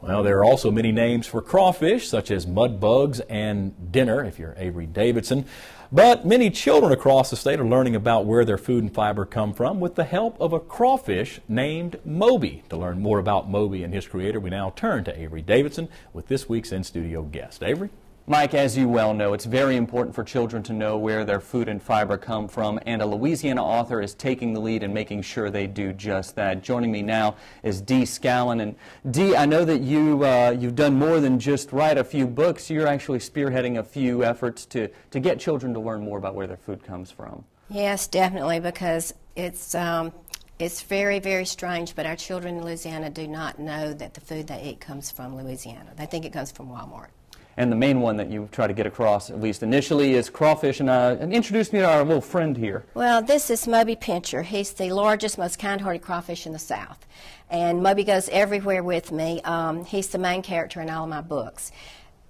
Well, there are also many names for crawfish, such as mud bugs and dinner, if you're Avery Davidson. But many children across the state are learning about where their food and fiber come from with the help of a crawfish named Moby. To learn more about Moby and his creator, we now turn to Avery Davidson with this week's in-studio guest. Avery? Mike, as you well know, it's very important for children to know where their food and fiber come from, and a Louisiana author is taking the lead in making sure they do just that. Joining me now is Dee Scallan. And Dee, I know that you've done more than just write a few books. You're actually spearheading a few efforts to get children to learn more about where their food comes from. Yes, definitely, because it's very, very strange, but our children in Louisiana do not know that the food they eat comes from Louisiana. They think it comes from Walmart. And the main one that you try to get across, at least initially, is crawfish. And introduce me to our little friend here. Well, this is Moby Pincher. He's the largest, most kind-hearted crawfish in the South. And Moby goes everywhere with me. He's the main character in all of my books.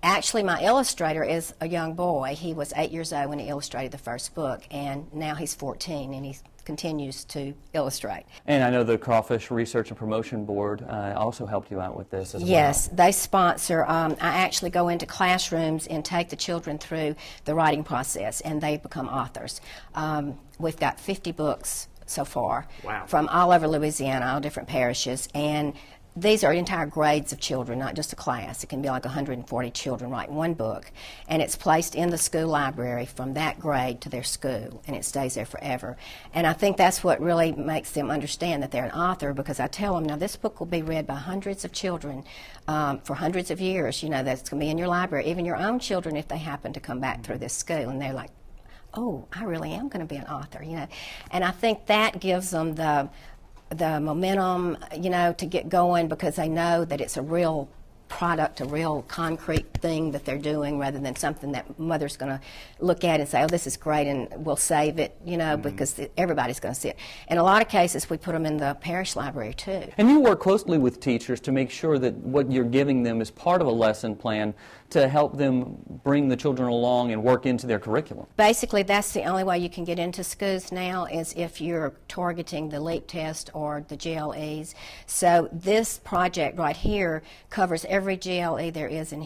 Actually, my illustrator is a young boy. He was 8 years old when he illustrated the first book, and now he's 14, and he continues to illustrate. And I know the Crawfish Research and Promotion Board also helped you out with this as well. Yes, they sponsor. I actually go into classrooms and take the children through the writing process, and they become authors. We've got 50 books so far. Wow. From all over Louisiana, all different parishes, and these are entire grades of children, not just a class. It can be like 140 children writing one book, and it's placed in the school library from that grade to their school, and it stays there forever. And I think that's what really makes them understand that they're an author, because I tell them, now this book will be read by hundreds of children for hundreds of years. You know, that's going to be in your library, even your own children if they happen to come back through this school, and they're like, oh, I really am going to be an author, you know. And I think that gives them the momentum, you know, to get going, because they know that it's a real product, a real concrete thing that they're doing, rather than something that mother's going to look at and say, oh, this is great, and we'll save it, you know, because everybody's going to see it. In a lot of cases, we put them in the parish library, too. And you work closely with teachers to make sure that what you're giving them is part of a lesson plan to help them bring the children along and work into their curriculum. Basically, that's the only way you can get into schools now, is if you're targeting the LEAP test or the GLEs. So this project right here covers every GLE there is in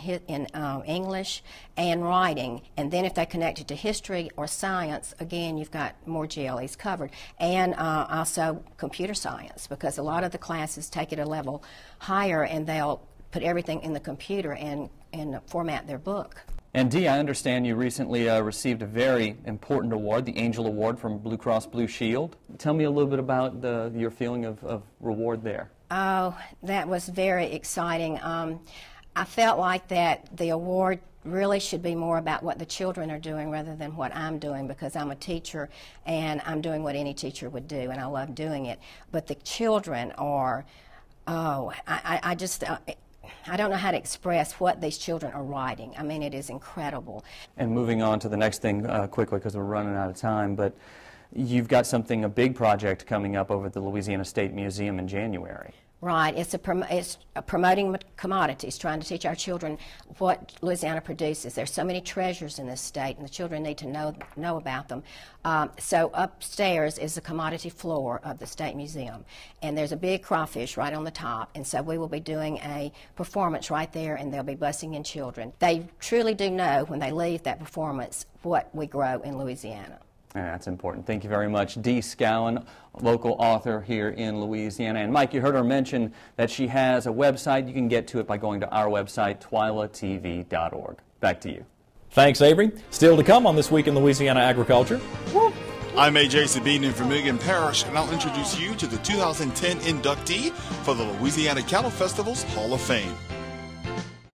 English and writing, and then if they connect it to history or science, again, you've got more GLEs covered, and also computer science, because a lot of the classes take it a level higher, and they'll put everything in the computer and format their book. And Dee, I understand you recently received a very important award, the Angel Award from Blue Cross Blue Shield. Tell me a little bit about your feeling of reward there. Oh, that was very exciting. I felt like that the award really should be more about what the children are doing rather than what I'm doing, because I'm a teacher and I'm doing what any teacher would do, and I love doing it. But the children are, I don't know how to express what these children are writing. I mean, it is incredible. And moving on to the next thing quickly, because we're running out of time, but you've got a big project coming up over at the Louisiana State Museum in January. Right. It's promoting commodities, trying to teach our children what Louisiana produces. There's so many treasures in this state, and the children need to know about them. So upstairs is the commodity floor of the State Museum, and there's a big crawfish right on the top, and so we will be doing a performance right there, and they'll be busing in children. They truly do know when they leave that performance what we grow in Louisiana. That's important. Thank you very much. Dee Scallan, local author here in Louisiana. And Mike, you heard her mention that she has a website. You can get to it by going to our website, twilatv.org. Back to you. Thanks, Avery. Still to come on This Week in Louisiana Agriculture. I'm A.J. Sabine in Vermilion Parish, and I'll introduce you to the 2010 inductee for the Louisiana Cattle Festival's Hall of Fame.